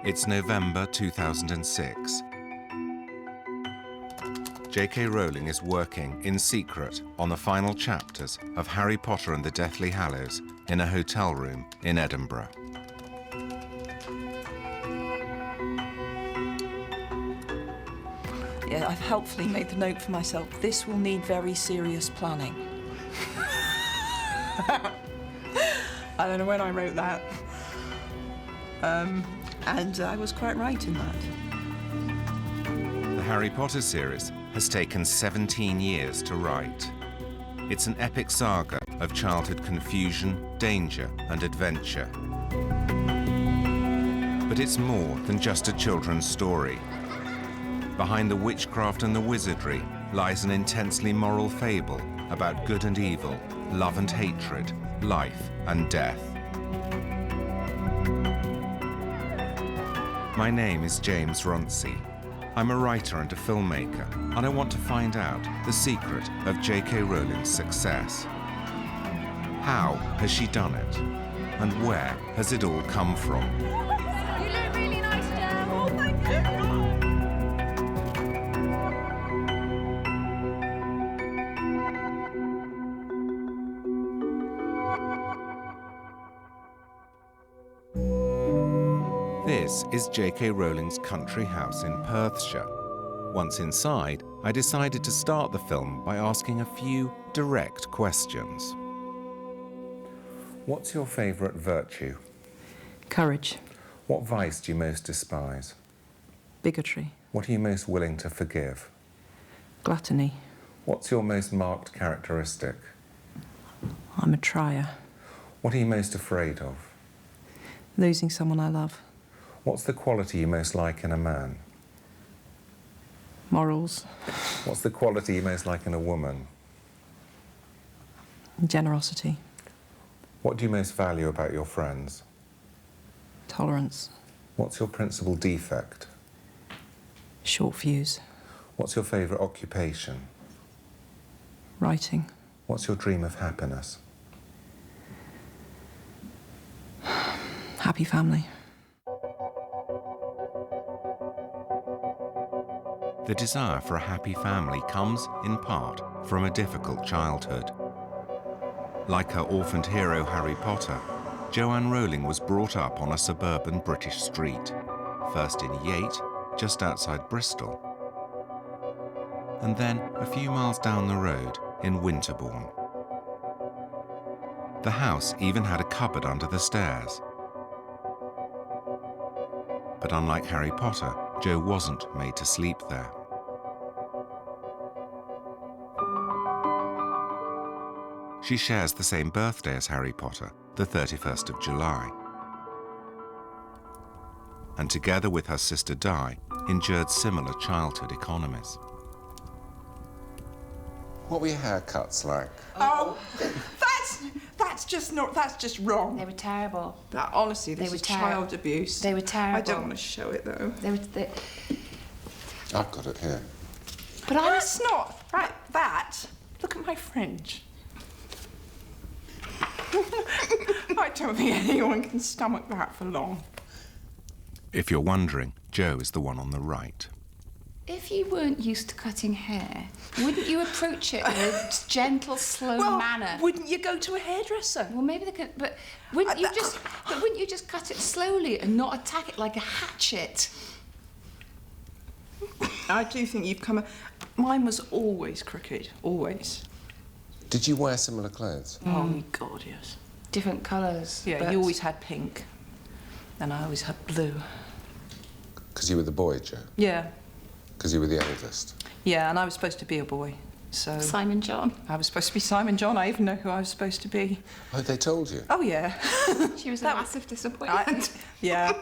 It's November 2006. J.K. Rowling is working in secret on the final chapters of Harry Potter and the Deathly Hallows in a hotel room in Edinburgh. Yeah, I've helpfully made the note for myself. This will need very serious planning. I don't know when I wrote that. And I was quite right in that. The Harry Potter series has taken 17 years to write. It's an epic saga of childhood confusion, danger, and adventure. But it's more than just a children's story. Behind the witchcraft and the wizardry lies an intensely moral fable about good and evil, love and hatred, life and death. My name is James Runcie. I'm a writer and a filmmaker, and I want to find out the secret of J.K. Rowling's success. How has she done it? And where has it all come from? You look really nice, Jem. Oh, thank you. This is J.K. Rowling's country house in Perthshire. Once inside, I decided to start the film by asking a few direct questions. What's your favourite virtue? Courage. What vice do you most despise? Bigotry. What are you most willing to forgive? Gluttony. What's your most marked characteristic? I'm a trier. What are you most afraid of? Losing someone I love. What's the quality you most like in a man? Morals. What's the quality you most like in a woman? Generosity. What do you most value about your friends? Tolerance. What's your principal defect? Short fuse. What's your favourite occupation? Writing. What's your dream of happiness? Happy family. The desire for a happy family comes, in part, from a difficult childhood. Like her orphaned hero Harry Potter, Joanne Rowling was brought up on a suburban British street, first in Yate, just outside Bristol, and then a few miles down the road in Winterbourne. The house even had a cupboard under the stairs. But unlike Harry Potter, Jo wasn't made to sleep there. She shares the same birthday as Harry Potter, the 31st of July. And together with her sister Di, endured similar childhood economies. What were your haircuts like? Oh, that's just wrong. They were terrible. That honestly, this They were is child abuse. They were terrible. I don't want to show it though. I've got it here. But I was That's not right. That. Look at my fringe. I don't think anyone can stomach that for long. If you're wondering, Jo is the one on the right. If you weren't used to cutting hair, wouldn't you approach it in a gentle, slow manner? Wouldn't you go to a hairdresser? Well, maybe they could, but wouldn't you just cut it slowly and not attack it like a hatchet? I do think you've come. Mine was always crooked, always. Did you wear similar clothes? Oh my God, yes. Different colours. Yeah, but you always had pink, and I always had blue. Because you were the boy, Jo? Yeah. Because you were the eldest? Yeah, and I was supposed to be a boy, so... Simon John. I was supposed to be Simon John. I even know who I was supposed to be. Oh, they told you? Oh, yeah. She was a massive disappointment. Yeah.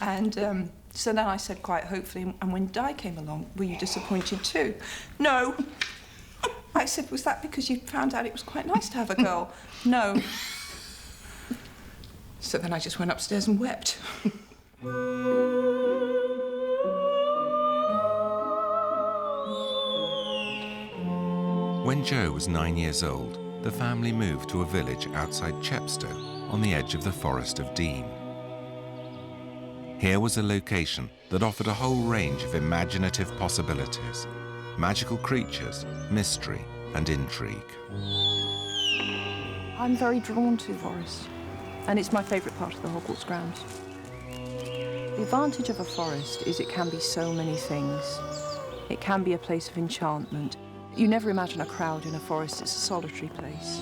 And so then I said quite hopefully, and when Di came along, were you disappointed too? No. I said, was that because you found out it was quite nice to have a girl? No. So then I just went upstairs and wept. When Jo was 9 years old, the family moved to a village outside Chepstow on the edge of the Forest of Dean. Here was a location that offered a whole range of imaginative possibilities, magical creatures, mystery and intrigue. I'm very drawn to the forest, and it's my favourite part of the Hogwarts grounds. The advantage of a forest is it can be so many things. It can be a place of enchantment. You never imagine a crowd in a forest, it's a solitary place.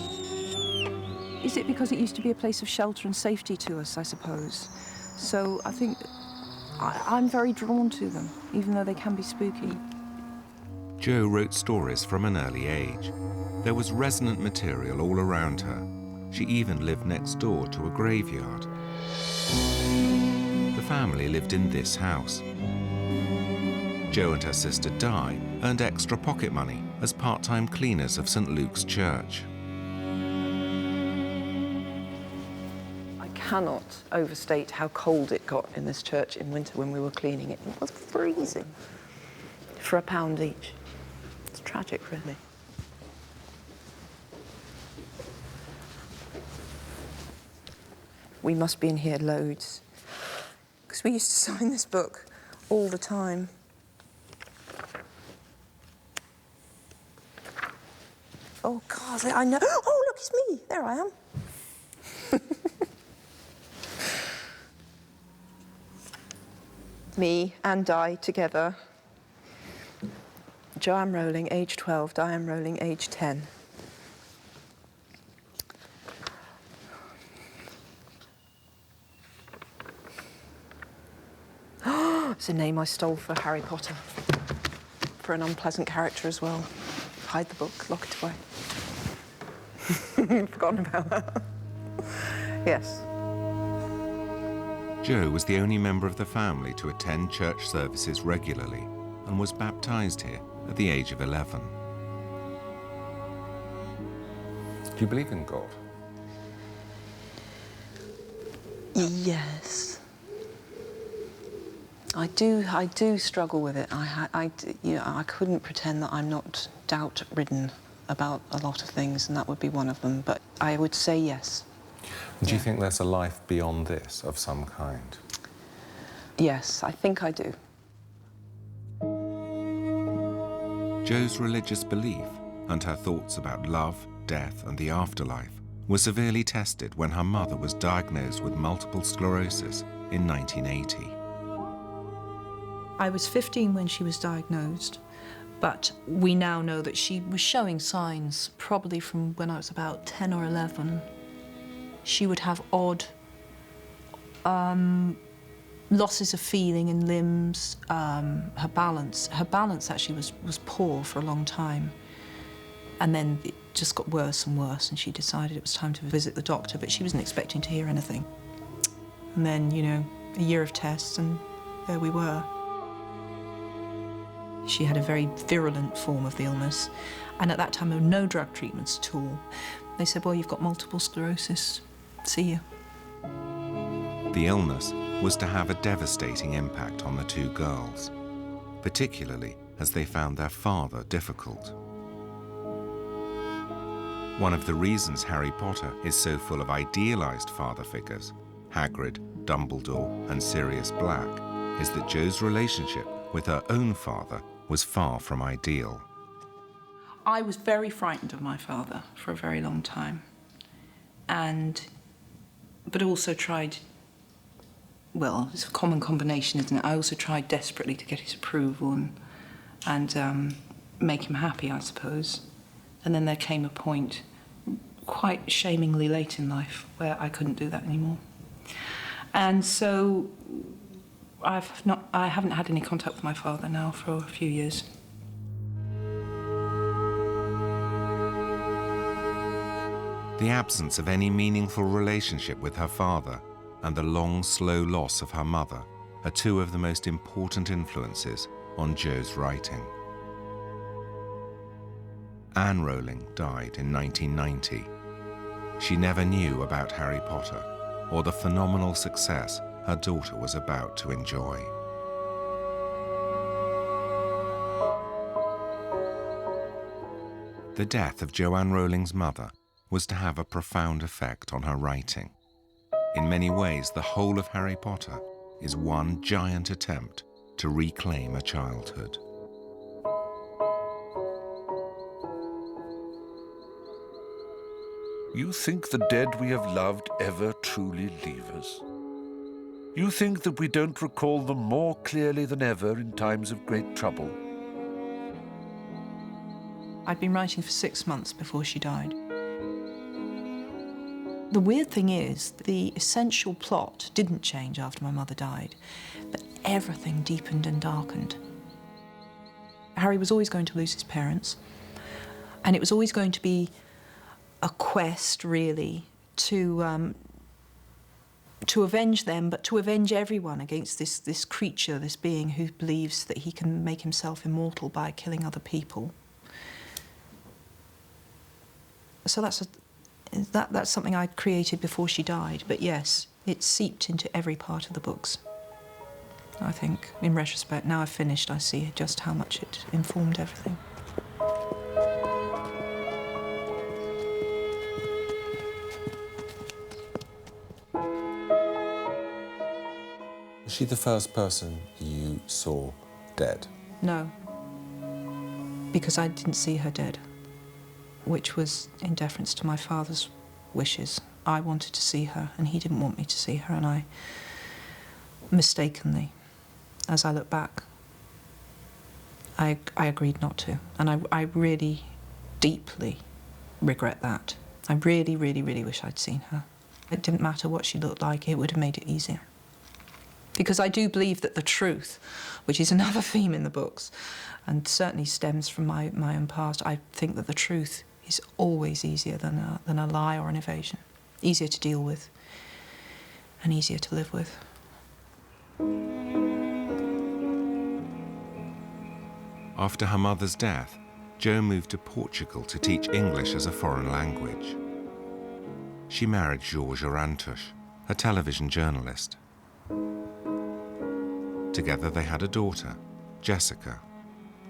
Is it because it used to be a place of shelter and safety to us, I suppose? So I think I'm very drawn to them, even though they can be spooky. Jo wrote stories from an early age. There was resonant material all around her. She even lived next door to a graveyard. The family lived in this house. Jo and her sister Di earned extra pocket money as part-time cleaners of St. Luke's Church. I cannot overstate how cold it got in this church in winter when we were cleaning it. It was freezing for £1 each. It's tragic, really. We must be in here loads, because we used to sign this book all the time. Oh, God, I know. Oh, look, it's me. There I am. Me and Di together. Joanne Rowling, age 12, Diane Rowling, age 10. It's a name I stole for Harry Potter. For an unpleasant character as well. Hide the book, lock it away. Forgotten about that. Yes. Jo was the only member of the family to attend church services regularly and was baptised here at the age of 11. Do you believe in God? Yes. I do struggle with it. I couldn't pretend that I'm not doubt-ridden about a lot of things, and that would be one of them, but I would say yes. Do you think there's a life beyond this of some kind? Yes, I think I do. Jo's religious belief and her thoughts about love, death and the afterlife were severely tested when her mother was diagnosed with multiple sclerosis in 1980. I was 15 when she was diagnosed, but we now know that she was showing signs probably from when I was about 10 or 11. She would have odd losses of feeling in limbs, her balance actually was poor for a long time. And then it just got worse and worse, and she decided it was time to visit the doctor, but she wasn't expecting to hear anything. And then, you know, a year of tests, and there we were. She had a very virulent form of the illness, and at that time there were no drug treatments at all. They said, well, you've got multiple sclerosis. See you. The illness was to have a devastating impact on the two girls, particularly as they found their father difficult. One of the reasons Harry Potter is so full of idealised father figures, Hagrid, Dumbledore and Sirius Black, is that Jo's relationship with her own father was far from ideal. I was very frightened of my father for a very long time, but also tried, well, it's a common combination, isn't it? I also tried desperately to get his approval and make him happy, I suppose. And then there came a point, quite shamingly late in life, where I couldn't do that anymore. And so I haven't had any contact with my father now for a few years. The absence of any meaningful relationship with her father and the long, slow loss of her mother are two of the most important influences on Jo's writing. Anne Rowling died in 1990. She never knew about Harry Potter or the phenomenal success her daughter was about to enjoy. The death of Joanne Rowling's mother was to have a profound effect on her writing. In many ways, the whole of Harry Potter is one giant attempt to reclaim a childhood. You think the dead we have loved ever truly leave us? You think that we don't recall them more clearly than ever in times of great trouble? I'd been writing for 6 months before she died. The weird thing is, the essential plot didn't change after my mother died, but everything deepened and darkened. Harry was always going to lose his parents, and it was always going to be a quest, really, to avenge them, but to avenge everyone against this creature, this being who believes that he can make himself immortal by killing other people. So that's something I'd created before she died, but yes, it seeped into every part of the books. I think, in retrospect, now I've finished, I see just how much it informed everything. Was she the first person you saw dead? No, because I didn't see her dead, which was in deference to my father's wishes. I wanted to see her, and he didn't want me to see her, and I mistakenly, as I look back, I agreed not to, and I really deeply regret that. I really, really, really wish I'd seen her. It didn't matter what she looked like, it would have made it easier. Because I do believe that the truth, which is another theme in the books, and certainly stems from my own past, I think that the truth is always easier than a lie or an evasion. Easier to deal with, and easier to live with. After her mother's death, Jo moved to Portugal to teach English as a foreign language. She married Georges Rantouche, a television journalist. Together they had a daughter, Jessica,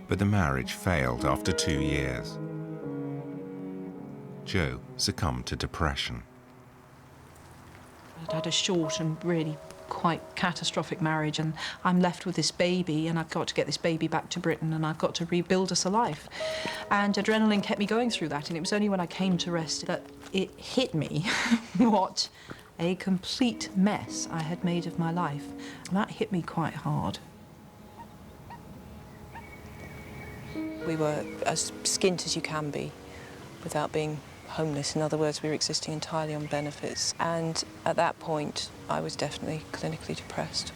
but the marriage failed after 2 years. Jo succumbed to depression. I'd had a short and really quite catastrophic marriage, and I'm left with this baby, and I've got to get this baby back to Britain, and I've got to rebuild us a life. And adrenaline kept me going through that, and it was only when I came to rest that it hit me what a complete mess I had made of my life. And that hit me quite hard. We were as skint as you can be without being homeless. In other words, we were existing entirely on benefits. And at that point, I was definitely clinically depressed.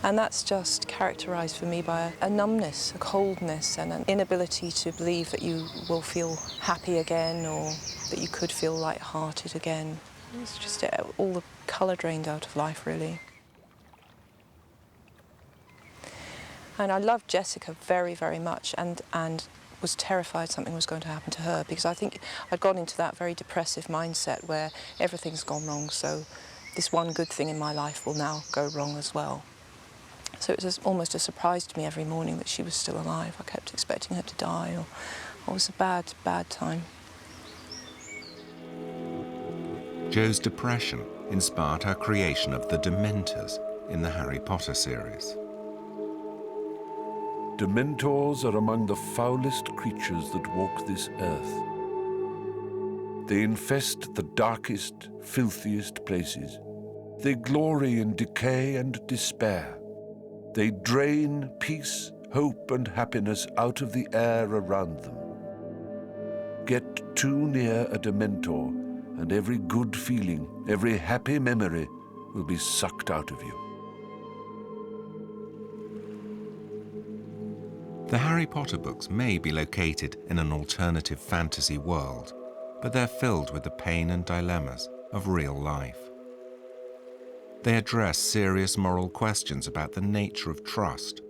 And that's just characterised for me by a numbness, a coldness, and an inability to believe that you will feel happy again or that you could feel light-hearted again. It's just all the colour drained out of life, really. And I loved Jessica very, very much, and was terrified something was going to happen to her, because I think I'd gone into that very depressive mindset where everything's gone wrong, so this one good thing in my life will now go wrong as well. So it was almost a surprise to me every morning that she was still alive. I kept expecting her to die, or it was a bad, bad time. Jo's depression inspired her creation of the Dementors in the Harry Potter series. Dementors are among the foulest creatures that walk this earth. They infest the darkest, filthiest places. They glory in decay and despair. They drain peace, hope, and happiness out of the air around them. Get too near a Dementor, and every good feeling, every happy memory will be sucked out of you. The Harry Potter books may be located in an alternative fantasy world, but they're filled with the pain and dilemmas of real life. They address serious moral questions about the nature of trust,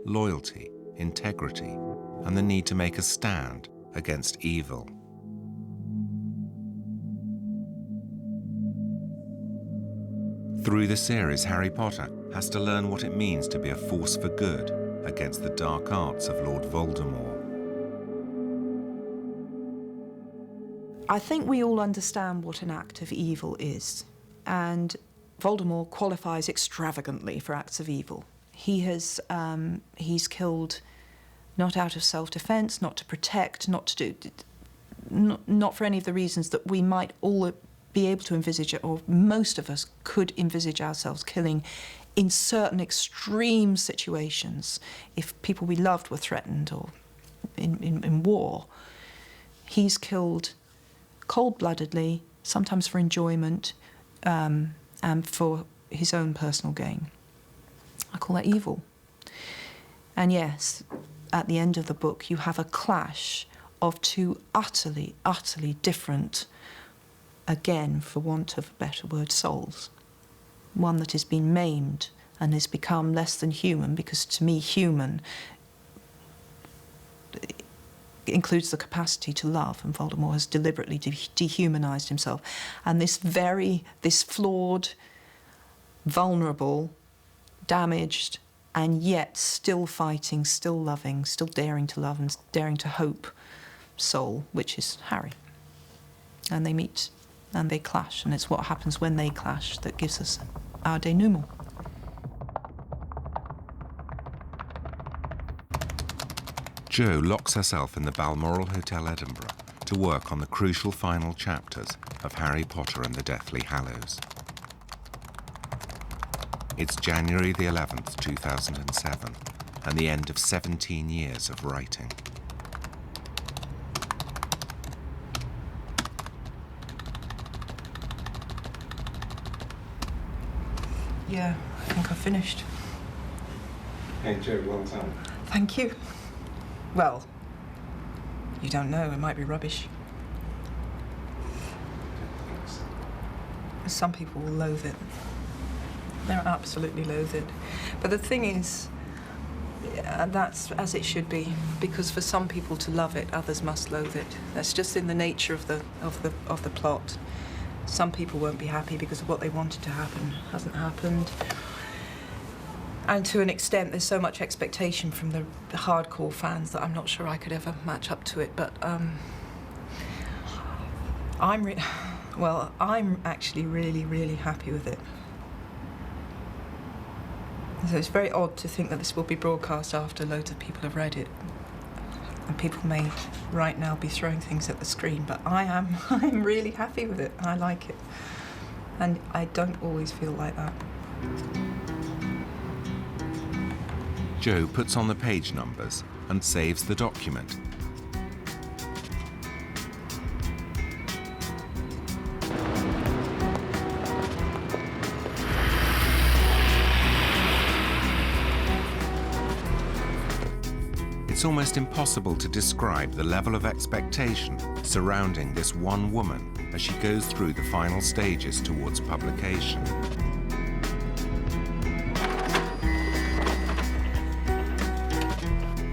loyalty, integrity, and the need to make a stand against evil. Through the series, Harry Potter has to learn what it means to be a force for good against the dark arts of Lord Voldemort. I think we all understand what an act of evil is, and Voldemort qualifies extravagantly for acts of evil. He's killed not out of self-defense, not to protect, not for any of the reasons that we might all be able to envisage, or most of us could envisage ourselves killing in certain extreme situations if people we loved were threatened or in war. He's killed cold-bloodedly, sometimes for enjoyment, and for his own personal gain. I call that evil. And yes, at the end of the book, you have a clash of two utterly, utterly different, again, for want of a better word, souls. One that has been maimed and has become less than human, because to me, human includes the capacity to love, and Voldemort has deliberately dehumanized himself. And this flawed, vulnerable, damaged, and yet still fighting, still loving, still daring to love and daring to hope soul, which is Harry. And they meet and they clash, and it's what happens when they clash that gives us our denouement. Jo locks herself in the Balmoral Hotel, Edinburgh, to work on the crucial final chapters of Harry Potter and the Deathly Hallows. It's January the 11th, 2007, and the end of 17 years of writing. Yeah, I think I've finished. Hey, Jo, well done. Thank you. Well, you don't know, it might be rubbish. Some people will loathe it. They'll absolutely loathe it. But the thing is, that's as it should be, because for some people to love it, others must loathe it. That's just in the nature of the plot. Some people won't be happy because of what they wanted to happen hasn't happened. And to an extent, there's so much expectation from the hardcore fans that I'm not sure I could ever match up to it. But I'm actually really, really happy with it. So it's very odd to think that this will be broadcast after loads of people have read it. And people may right now be throwing things at the screen, but I'm really happy with it. I like it. And I don't always feel like that. Jo puts on the page numbers and saves the document. It's almost impossible to describe the level of expectation surrounding this one woman as she goes through the final stages towards publication.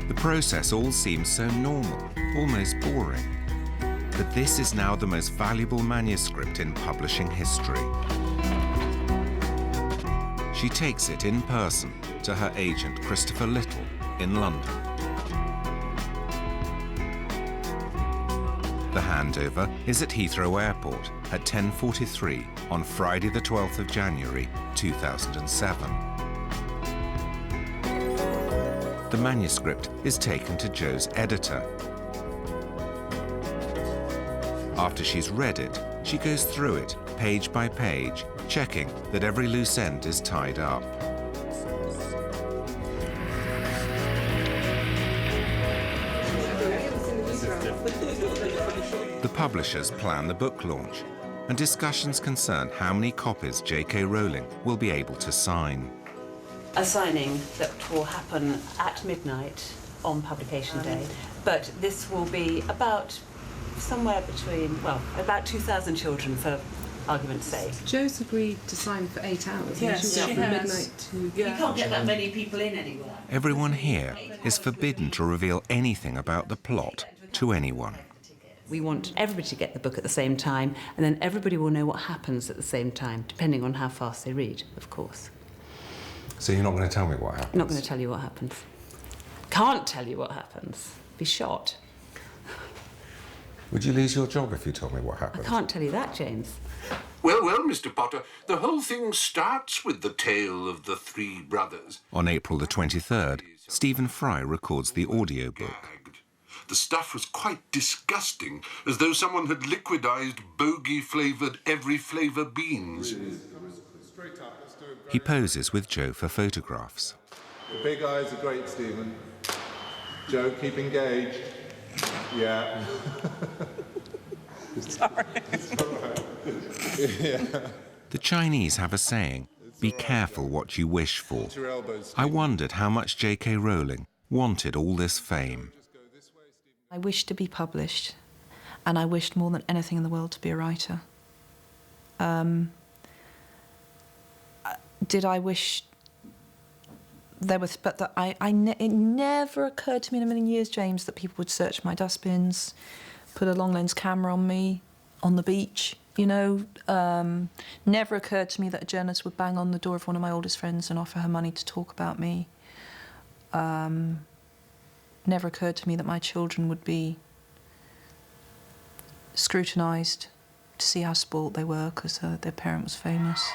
The process all seems so normal, almost boring. But this is now the most valuable manuscript in publishing history. She takes it in person to her agent, Christopher Little, in London. The handover is at Heathrow Airport at 10:43 on Friday the 12th of January 2007. The manuscript is taken to Jo's editor. After she's read it, she goes through it page by page, checking that every loose end is tied up. The publishers plan the book launch, and discussions concern how many copies J.K. Rowling will be able to sign. A signing that will happen at midnight on publication day, but this will be about somewhere between, well, about 2,000 children, for argument's sake. Jo's agreed to sign for 8 hours. Yes, She'll she be up from has. midnight to... You can't get that many people in anywhere. Everyone here is forbidden to reveal anything about the plot to anyone. We want everybody to get the book at the same time, and then everybody will know what happens at the same time, depending on how fast they read, of course. So you're not going to tell me what happens? I'm not going to tell you what happens. Can't tell you what happens. Be shot. Would you lose your job if you told me what I happened? can't tell you that, James. Well, well, Mr. Potter, the whole thing starts with the tale of the three brothers. On April the 23rd, Stephen Fry records the audiobook. The stuff was quite disgusting, as though someone had liquidized bogey-flavoured every flavour beans. He poses with Joe for photographs. The big eyes are great, Stephen. Joe, keep engaged. Yeah. Sorry. Yeah. The Chinese have a saying, be careful what you wish for. I wondered how much J.K. Rowling wanted all this fame. I wished to be published, and I wished more than anything in the world to be a writer. Did I wish there was, but that it never occurred to me in a million years, James, that people would search my dustbins, put a long lens camera on me on the beach, you know. Never occurred to me that a journalist would bang on the door of one of my oldest friends and offer her money to talk about me. Never occurred to me that my children would be scrutinised to see how spoilt they were because their parent was famous.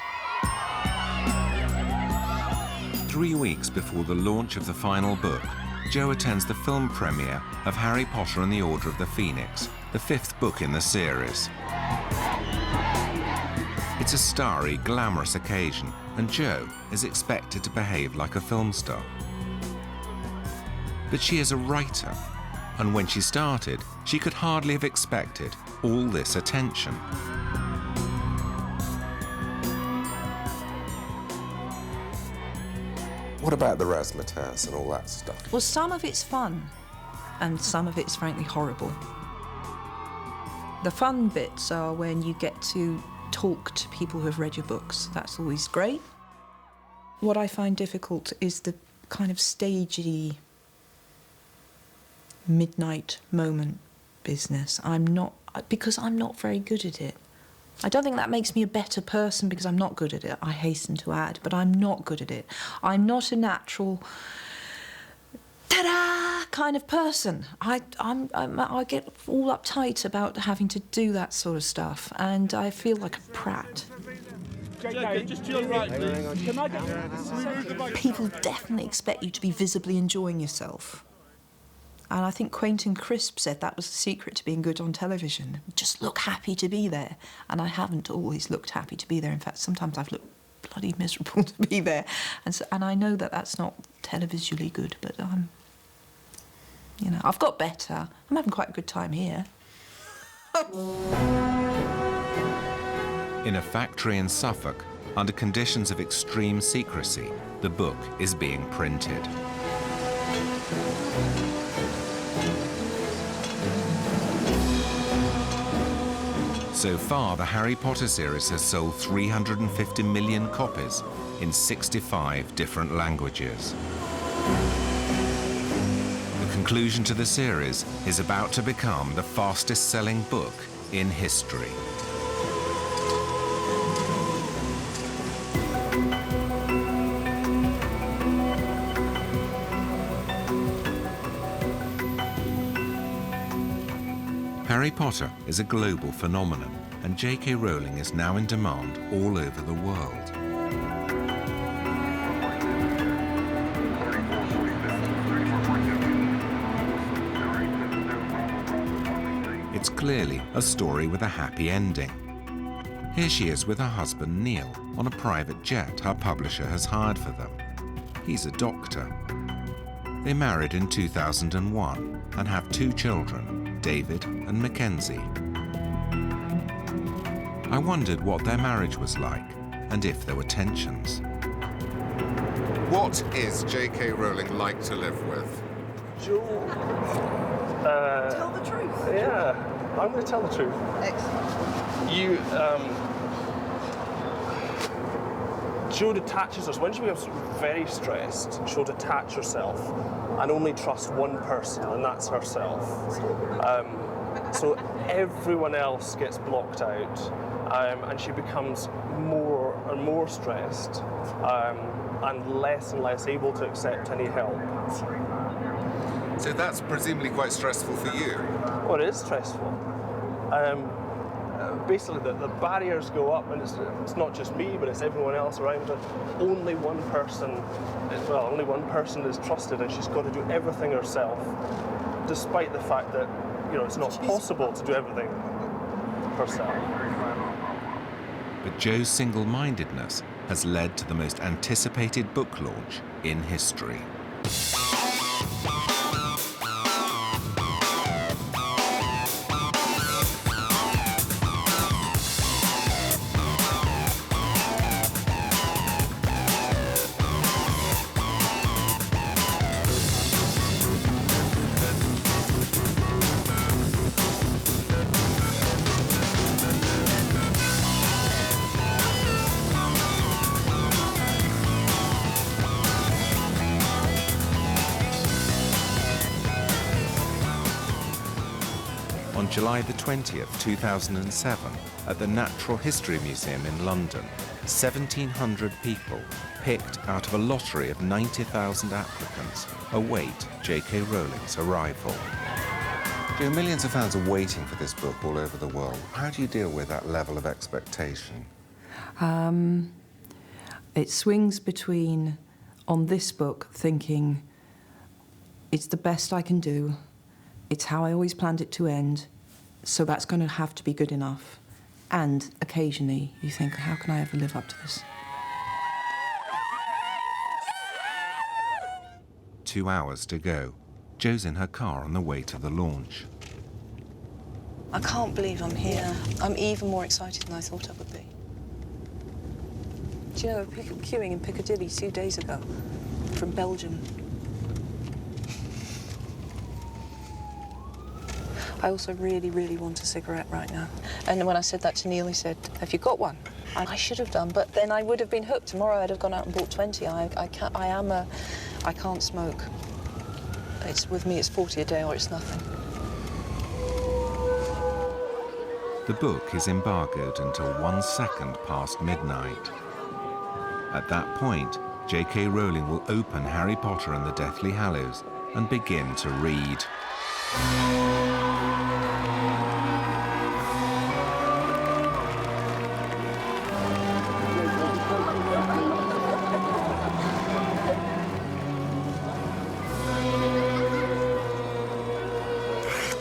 3 weeks before the launch of the final book, Joe attends the film premiere of Harry Potter and the Order of the Phoenix, the 5th book in the series. It's a starry, glamorous occasion, and Joe is expected to behave like a film star. But she is a writer, and when she started, she could hardly have expected all this attention. What about the razzmatazz and all that stuff? Well, some of it's fun, and some of it's frankly horrible. The fun bits are when you get to talk to people who have read your books. That's always great. What I find difficult is the kind of stagey midnight moment business. Because I'm not very good at it. I don't think that makes me a better person because I'm not good at it, I hasten to add, but I'm not good at it. I'm not a natural ta-da kind of person. I get all uptight about having to do that sort of stuff, and I feel like a prat. J.K, just to your right, please. Can I get... People definitely expect you to be visibly enjoying yourself. And I think Quentin Crisp said that was the secret to being good on television. Just look happy to be there. And I haven't always looked happy to be there. In fact, sometimes I've looked bloody miserable to be there. And I know that that's not televisually good, but you know, I've got better. I'm having quite a good time here. In a factory in Suffolk, under conditions of extreme secrecy, the book is being printed. So far, the Harry Potter series has sold 350 million copies in 65 different languages. The conclusion to the series is about to become the fastest-selling book in history. Harry Potter is a global phenomenon, and J.K. Rowling is now in demand all over the world. It's clearly a story with a happy ending. Here she is with her husband Neil on a private jet her publisher has hired for them. He's a doctor. They married in 2001 and have 2 children, David and Mackenzie. I wondered what their marriage was like and if there were tensions. What is J.K. Rowling like to live with? Joe. Tell the truth. Yeah, I'm going to tell the truth. Excellent. You, Joe detaches us. When she becomes very stressed, she'll detach herself and only trust one person, and that's herself. So everyone else gets blocked out, and she becomes more and more stressed, and less able to accept any help. So that's presumably quite stressful for you. Well, it is stressful. Basically, the barriers go up, and it's not just me, but it's everyone else around her. Only one person is trusted, and she's got to do everything herself, despite the fact that, you know, it's not possible to do everything herself. But Jo's single-mindedness has led to the most anticipated book launch in history. On July the 20th, 2007, at the Natural History Museum in London, 1,700 people, picked out of a lottery of 90,000 applicants, await J.K. Rowling's arrival. Jo, millions of fans are waiting for this book all over the world. How do you deal with that level of expectation? It swings between, on this book, thinking, it's the best I can do, it's how I always planned it to end, so that's going to have to be good enough. And occasionally you think, how can I ever live up to this? 2 hours to go. Jo's in her car on the way to the launch. I can't believe I'm here. I'm even more excited than I thought I would be. Do you know, people queuing in Piccadilly 2 days ago from Belgium. I also really, really want a cigarette right now. And when I said that to Neil, he said, have you got one? And I should have done, but then I would have been hooked. Tomorrow I'd have gone out and bought 20. I can't smoke. With me, it's 40 a day or it's nothing. The book is embargoed until 1 second past midnight. At that point, J.K. Rowling will open Harry Potter and the Deathly Hallows and begin to read.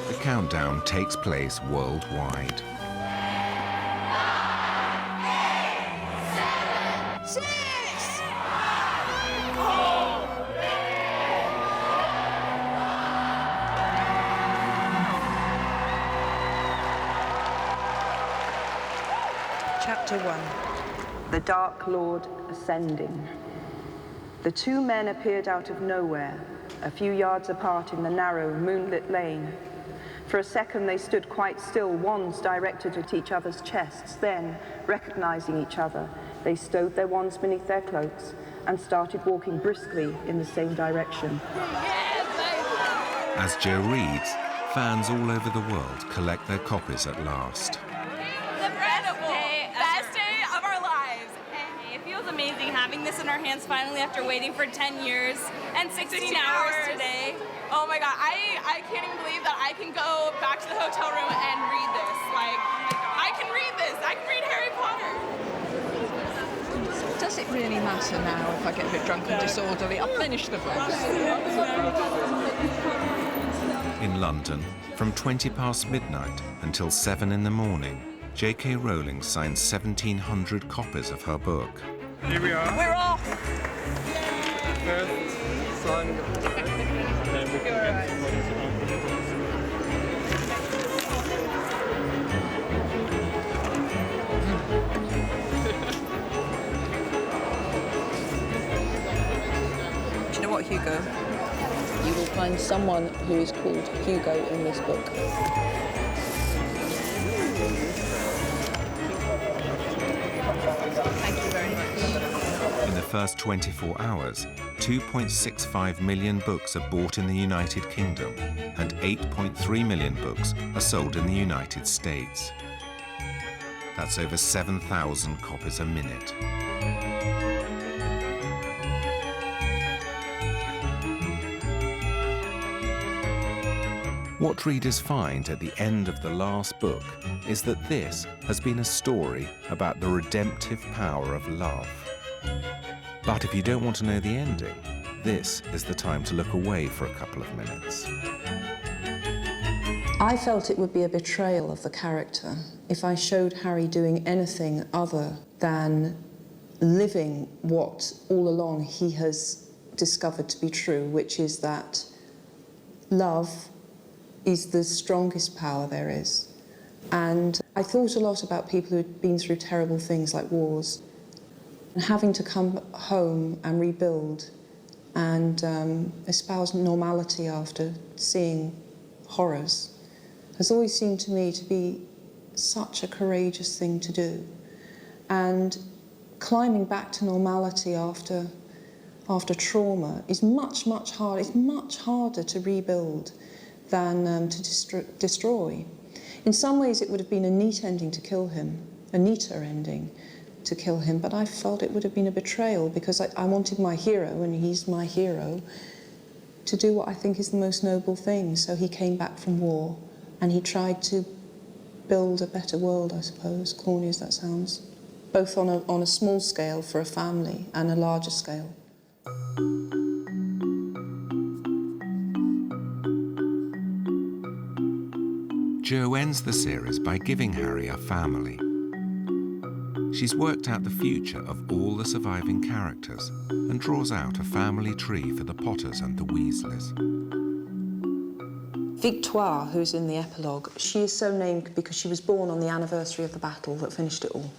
The countdown takes place worldwide. 6! Chapter 1. The Dark Lord Ascending. The two men appeared out of nowhere, a few yards apart in the narrow, moonlit lane. For a second they stood quite still, wands directed at each other's chests. Then, recognizing each other, they stowed their wands beneath their cloaks and started walking briskly in the same direction. As Jo reads, fans all over the world collect their copies at last. Incredible! Best day of our lives. It feels amazing having this in our hands finally after waiting for 10 years and 16 hours today. Oh my God, I can't even believe that I can go back to the hotel room and read this. Like, I can read this. I can read Harry Potter. Does it really matter now if I get a bit drunk and disorderly? I'll finish the book. In London, from 20 past midnight until 7 in the morning, J.K. Rowling signed 1,700 copies of her book. Here we are. We're off! First signing of the book. And then we can get Do you know what, Hugo? You will find someone who is called Hugo in this book. Thank you very much. In the first 24 hours, 2.65 million books are bought in the United Kingdom and 8.3 million books are sold in the United States. That's over 7,000 copies a minute. What readers find at the end of the last book is that this has been a story about the redemptive power of love. But if you don't want to know the ending, this is the time to look away for a couple of minutes. I felt it would be a betrayal of the character if I showed Harry doing anything other than living what all along he has discovered to be true, which is that love is the strongest power there is. And I thought a lot about people who had been through terrible things like wars, and having to come home and rebuild and espouse normality after seeing horrors has always seemed to me to be such a courageous thing to do. And climbing back to normality after trauma is much, much harder. It's much harder to rebuild than to destroy. In some ways, it would have been a neat ending to kill him, a neater ending to kill him, but I felt it would have been a betrayal because I wanted my hero, and he's my hero, to do what I think is the most noble thing. So he came back from war and he tried to build a better world, I suppose, corny as that sounds, both on a small scale for a family and a larger scale. Jo ends the series by giving Harry a family. She's worked out the future of all the surviving characters and draws out a family tree for the Potters and the Weasleys. Victoire, who's in the epilogue, she is so named because she was born on the anniversary of the battle that finished it all,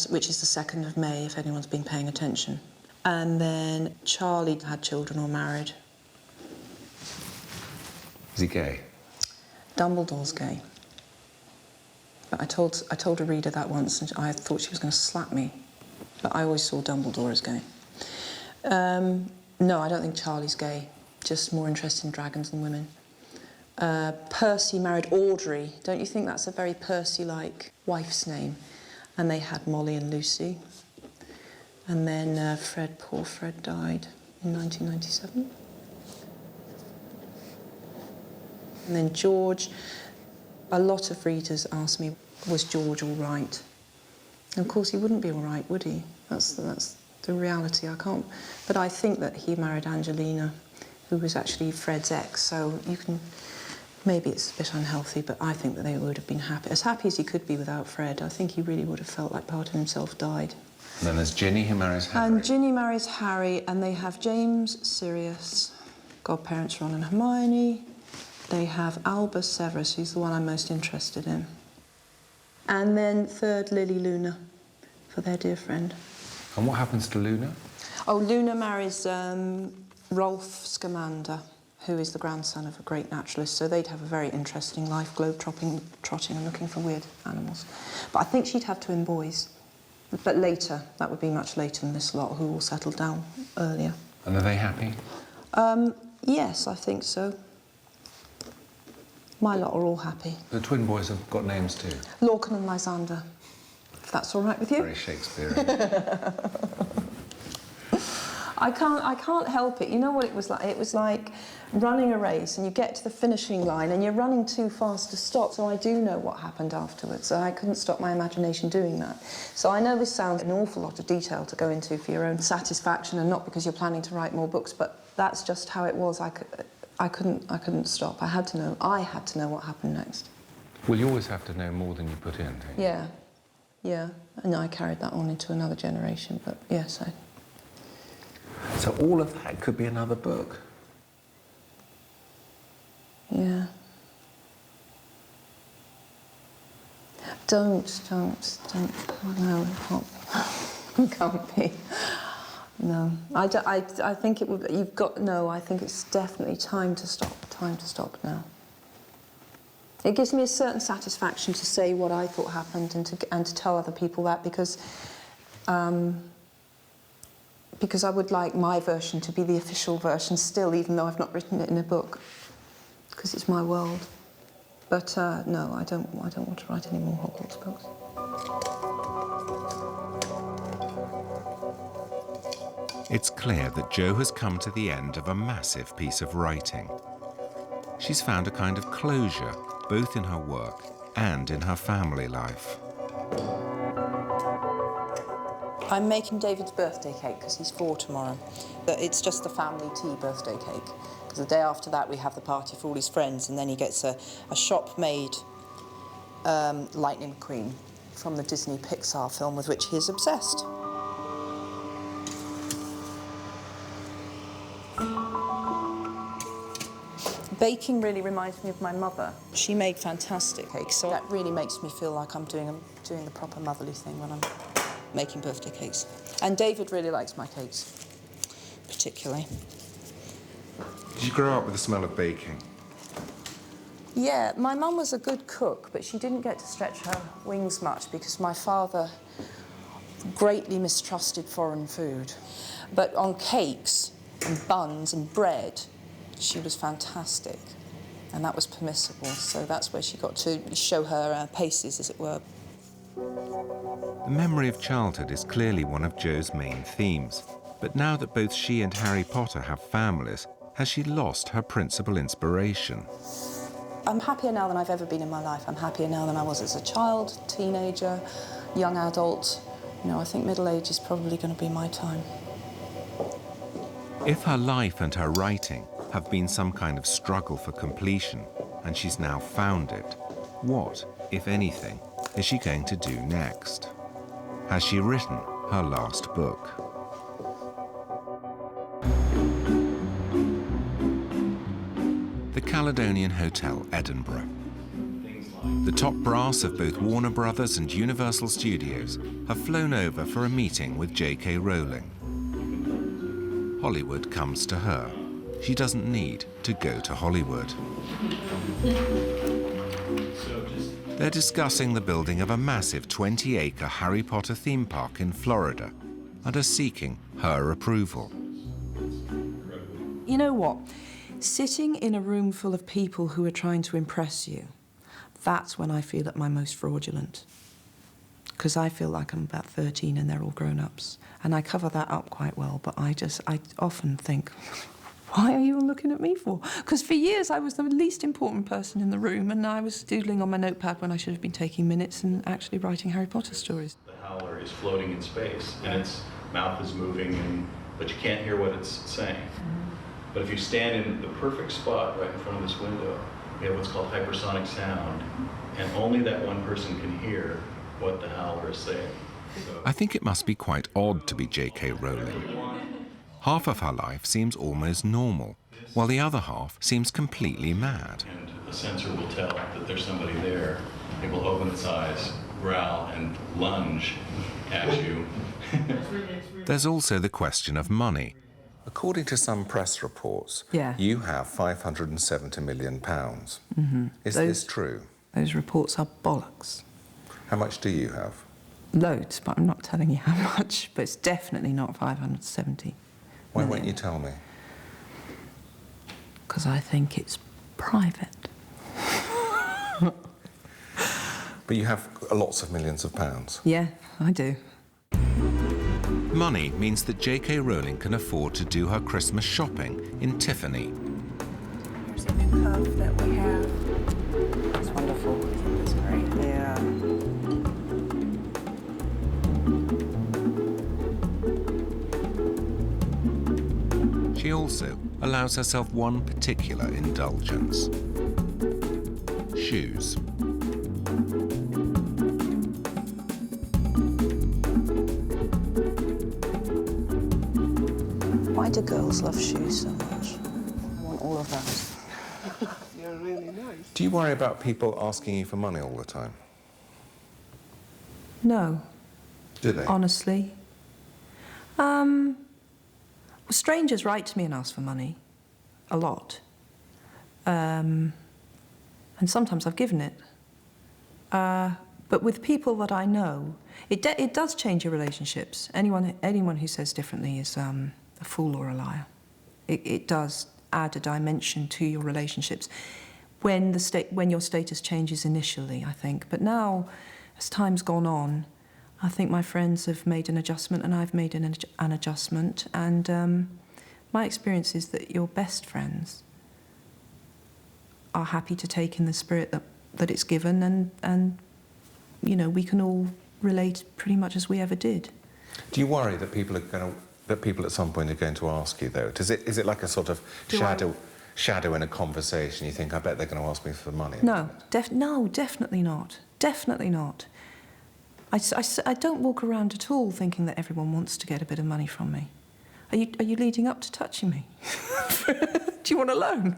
which is the 2nd of May, if anyone's been paying attention. And then Charlie had children or married. Is he gay? Dumbledore's gay. But I told a reader that once, and I thought she was going to slap me. But I always saw Dumbledore as gay. No, I don't think Charlie's gay. Just more interested in dragons than women. Percy married Audrey. Don't you think that's a very Percy-like wife's name? And they had Molly and Lucy. And then poor Fred died in 1997. And then George, a lot of readers asked me, was George all right? And of course he wouldn't be all right, would he? That's the reality. I can't. But I think that he married Angelina, who was actually Fred's ex, so you can, maybe it's a bit unhealthy, but I think that they would have been happy as he could be without Fred. I think he really would have felt like part of himself died. And then there's Ginny, who marries Harry. And Ginny marries Harry, and they have James, Sirius, godparents Ron and Hermione. They have Albus Severus, who's the one I'm most interested in. And then third, Lily Luna, for their dear friend. And what happens to Luna? Oh, Luna marries Rolf Scamander, who is the grandson of a great naturalist, so they'd have a very interesting life, globe-trotting and looking for weird animals. But I think she'd have twin boys. But later, that would be much later than this lot, who all settled down earlier. And are they happy? Yes, I think so. My lot are all happy. The twin boys have got names too. Lorcan and Lysander, if that's all right with you. Very Shakespearean. I can't help it. You know what it was like? It was like running a race and you get to the finishing line and you're running too fast to stop, so I do know what happened afterwards. So I couldn't stop my imagination doing that. So I know this sounds an awful lot of detail to go into for your own satisfaction and not because you're planning to write more books, but that's just how it was. I couldn't stop. I had to know what happened next. Well, you always have to know more than you put in, don't you? Yeah. And I carried that on into another generation, but yes, So all of that could be another book? Yeah. Don't. No, it can't be. No. I think it would, I think it's definitely time to stop now. It gives me a certain satisfaction to say what I thought happened and to tell other people that because I would like my version to be the official version still, even though I've not written it in a book, because it's my world. But no, I don't want to write any more Hogwarts books. It's clear that Jo has come to the end of a massive piece of writing. she's found a kind of closure, both in her work and in her family life. I'm making David's birthday cake because he's 4 tomorrow. But it's just a family tea birthday cake. Because the day after that we have the party for all his friends, and then he gets a shop-made Lightning McQueen from the Disney Pixar film with which he is obsessed. Baking really reminds me of my mother. She made fantastic cakes, so that really makes me feel like I'm doing the proper motherly thing when I'm making birthday cakes. And David really likes my cakes, particularly. Did you grow up with the smell of baking? Yeah, my mum was a good cook, but she didn't get to stretch her wings much because my father greatly mistrusted foreign food. But on cakes and buns and bread, she was fantastic, and that was permissible, so that's where she got to show her paces, as it were. The memory of childhood is clearly one of Jo's main themes, but now that both she and Harry Potter have families, has she lost her principal inspiration? I'm happier now than I've ever been in my life. I'm happier now than I was as a child, teenager, young adult. You know, I think middle age is probably going to be my time. If her life and her writing have been some kind of struggle for completion, and she's now found it, what, if anything, is she going to do next? Has she written her last book? The Caledonian Hotel, Edinburgh. The top brass of both Warner Brothers and Universal Studios have flown over for a meeting with J.K. Rowling. Hollywood comes to her. She doesn't need to go to Hollywood. They're discussing the building of a massive 20-acre Harry Potter theme park in Florida and are seeking her approval. You know what? Sitting in a room full of people who are trying to impress you, that's when I feel at my most fraudulent. Because I feel like I'm about 13 and they're all grown-ups. And I cover that up quite well, but I often think, why are you all looking at me for? Because for years I was the least important person in the room, and I was doodling on my notepad when I should have been taking minutes and actually writing Harry Potter stories. The howler is floating in space, and its mouth is moving, but you can't hear what it's saying. But if you stand in the perfect spot right in front of this window, you have what's called hypersonic sound, and only that one person can hear what the howler is saying. I think it must be quite odd to be J.K. Rowling. Half of her life seems almost normal, while the other half seems completely mad. And the sensor will tell that there's somebody there. It will open its eyes, growl, and lunge at you. There's also the question of money. According to some press reports, you have £570 million. Mm-hmm. Is this true? Those reports are bollocks. How much do you have? Loads, but I'm not telling you how much. But it's definitely not 570. Why won't you tell me? Because I think it's private. But you have lots of millions of pounds. Yeah, I do. Money means that J.K. Rowling can afford to do her Christmas shopping in Tiffany. Here's a new curve that we have. It's wonderful. I think it's great. Yeah. She also allows herself one particular indulgence: shoes. Why do girls love shoes so much? I want all of those. You're really nice. Do you worry about people asking you for money all the time? No. Do they? Honestly. Strangers write to me and ask for money. A lot. And sometimes I've given it. But with people that I know, it does change your relationships. Anyone who says differently is a fool or a liar. It does add a dimension to your relationships when your status changes initially, I think. But now, as time's gone on, I think my friends have made an adjustment and I've made an adjustment. And my experience is that your best friends are happy to take in the spirit that it's given, and you know, we can all relate pretty much as we ever did. Do you worry that people at some point are going to ask you, though? Is it like a sort of shadow in a conversation? You think, I bet they're going to ask me for money? No, definitely not. Definitely not. I don't walk around at all thinking that everyone wants to get a bit of money from me. Are you leading up to touching me? Do you want a loan?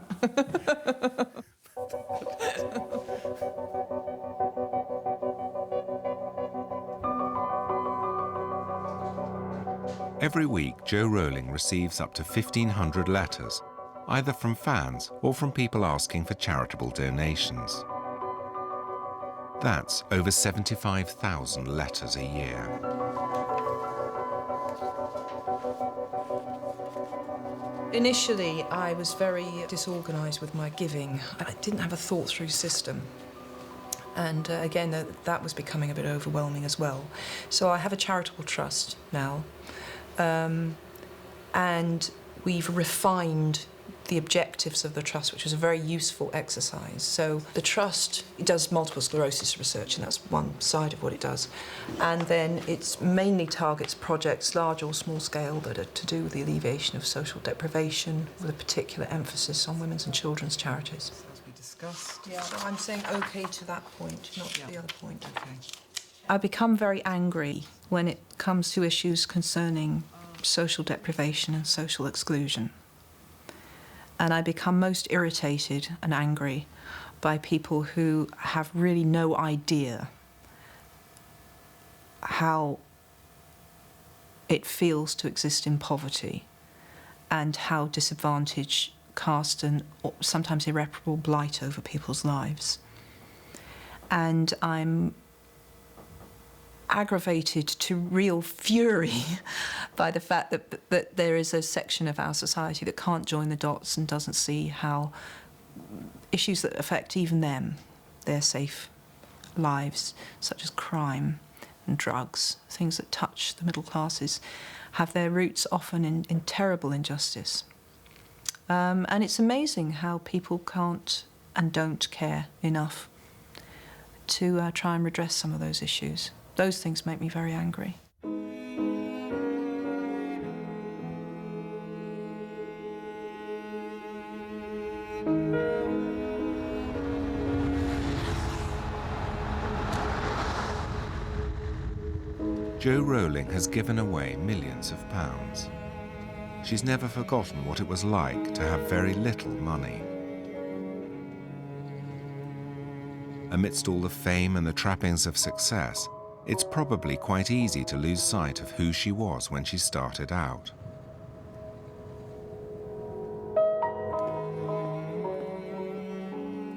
Every week, Jo Rowling receives up to 1,500 letters, either from fans or from people asking for charitable donations. That's over 75,000 letters a year. Initially, I was very disorganised with my giving. I didn't have a thought-through system. And again, that was becoming a bit overwhelming as well. So I have a charitable trust now. And we've refined the objectives of the trust, which was a very useful exercise. So the trust does multiple sclerosis research, and that's one side of what it does. And then it mainly targets projects, large or small scale, that are to do with the alleviation of social deprivation, with a particular emphasis on women's and children's charities. As we discussed. Yeah, so I'm saying OK to that point, not to the other point. OK. I become very angry when it comes to issues concerning social deprivation and social exclusion. And I become most irritated and angry by people who have really no idea how it feels to exist in poverty and how disadvantage casts an sometimes irreparable blight over people's lives. And I'm aggravated to real fury by the fact that there is a section of our society that can't join the dots and doesn't see how issues that affect even them, their safe lives, such as crime and drugs, things that touch the middle classes, have their roots often in terrible injustice. And it's amazing how people can't and don't care enough to try and redress some of those issues. Those things make me very angry. Jo Rowling has given away millions of pounds. She's never forgotten what it was like to have very little money. Amidst all the fame and the trappings of success, it's probably quite easy to lose sight of who she was when she started out.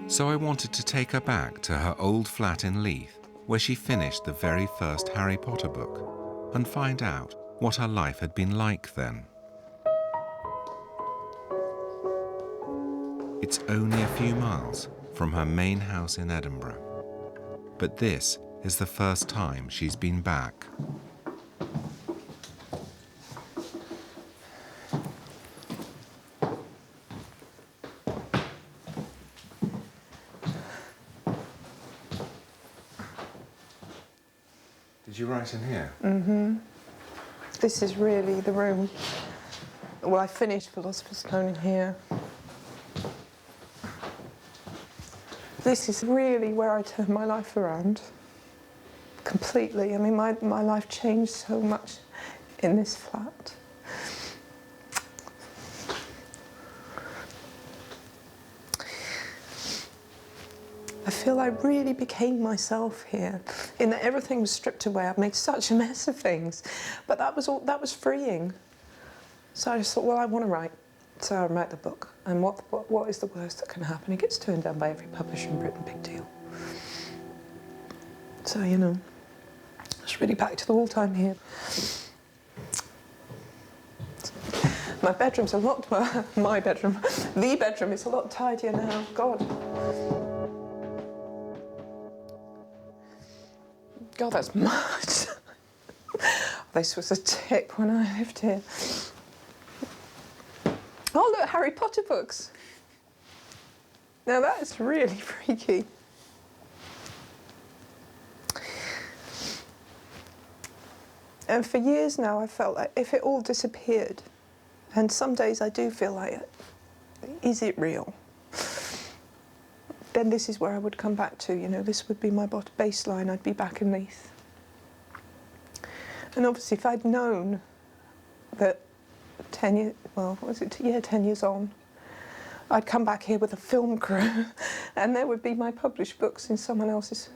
So I wanted to take her back to her old flat in Leith, where she finished the very first Harry Potter book, and find out what her life had been like then. It's only a few miles from her main house in Edinburgh, but this is the first time she's been back. Did you write in here? Mm-hmm. This is really the room. Well, I finished Philosopher's Stone in here. This is really where I turned my life around. Completely. I mean, my life changed so much in this flat. I feel I really became myself here, in that everything was stripped away. I've made such a mess of things, but that was freeing. So I just thought, well, I want to write. So I wrote the book, and what is the worst that can happen? It gets turned down by every publisher in Britain, big deal. So, you know, it's really back to the old time here. My bedroom's a lot, well, my bedroom, the bedroom is a lot tidier now, God. God, that's much. This was a tip when I lived here. Oh, look, Harry Potter books. Now that's really freaky. And for years now, I felt like if it all disappeared, and some days I do feel like, is it real? Then this is where I would come back to, you know, this would be my baseline, I'd be back in Leith. And obviously if I'd known that 10 years, well, what was it, yeah, 10 years on, I'd come back here with a film crew and there would be my published books in someone else's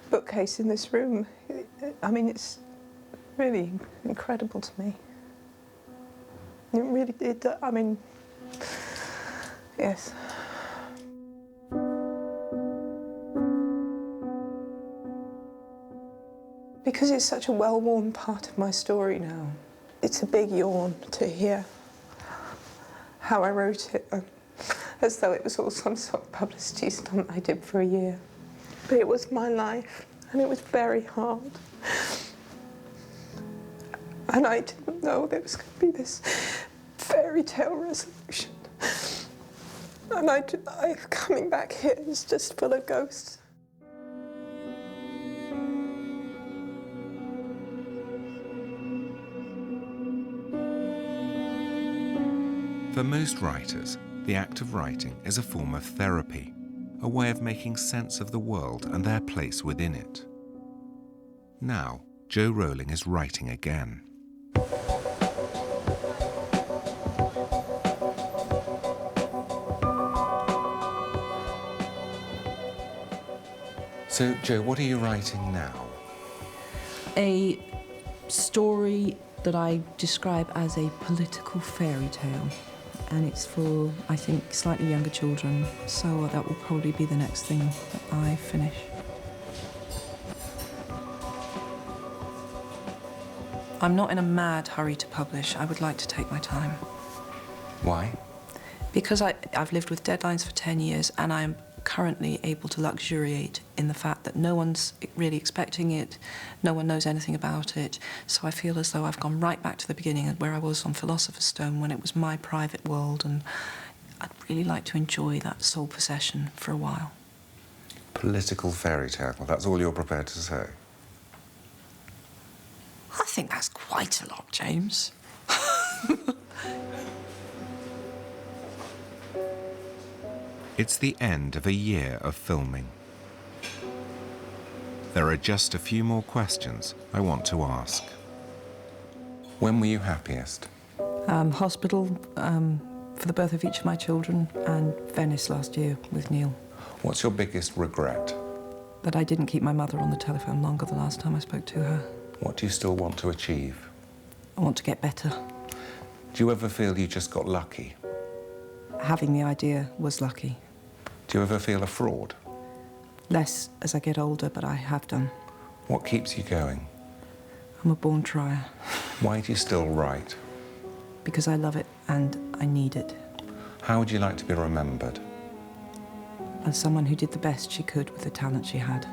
bookcase in this room. I mean, it's really incredible to me. It really did, I mean, yes. Because it's such a well-worn part of my story now, it's a big yawn to hear how I wrote it, as though it was all some sort of publicity stunt I did for a year. But it was my life, and it was very hard. And I didn't know there was going to be this fairy tale resolution. And coming back here is just full of ghosts. For most writers, the act of writing is a form of therapy, a way of making sense of the world and their place within it. Now, Jo Rowling is writing again. So, Jo, what are you writing now? A story that I describe as a political fairy tale. And it's for, I think, slightly younger children, so that will probably be the next thing that I finish. I'm not in a mad hurry to publish. I would like to take my time. Why? Because I've lived with deadlines for 10 years and I'm currently able to luxuriate in the fact that no one's really expecting it, no one knows anything about it, so I feel as though I've gone right back to the beginning where I was on Philosopher's Stone when it was my private world, and I'd really like to enjoy that sole possession for a while. Political fairy tale, that's all you're prepared to say? I think that's quite a lot, James. It's the end of a year of filming. There are just a few more questions I want to ask. When were you happiest? Hospital for the birth of each of my children, and Venice last year with Neil. What's your biggest regret? That I didn't keep my mother on the telephone longer the last time I spoke to her. What do you still want to achieve? I want to get better. Do you ever feel you just got lucky? Having the idea was lucky. Do you ever feel a fraud? Less as I get older, but I have done. What keeps you going? I'm a born trier. Why do you still write? Because I love it and I need it. How would you like to be remembered? As someone who did the best she could with the talent she had.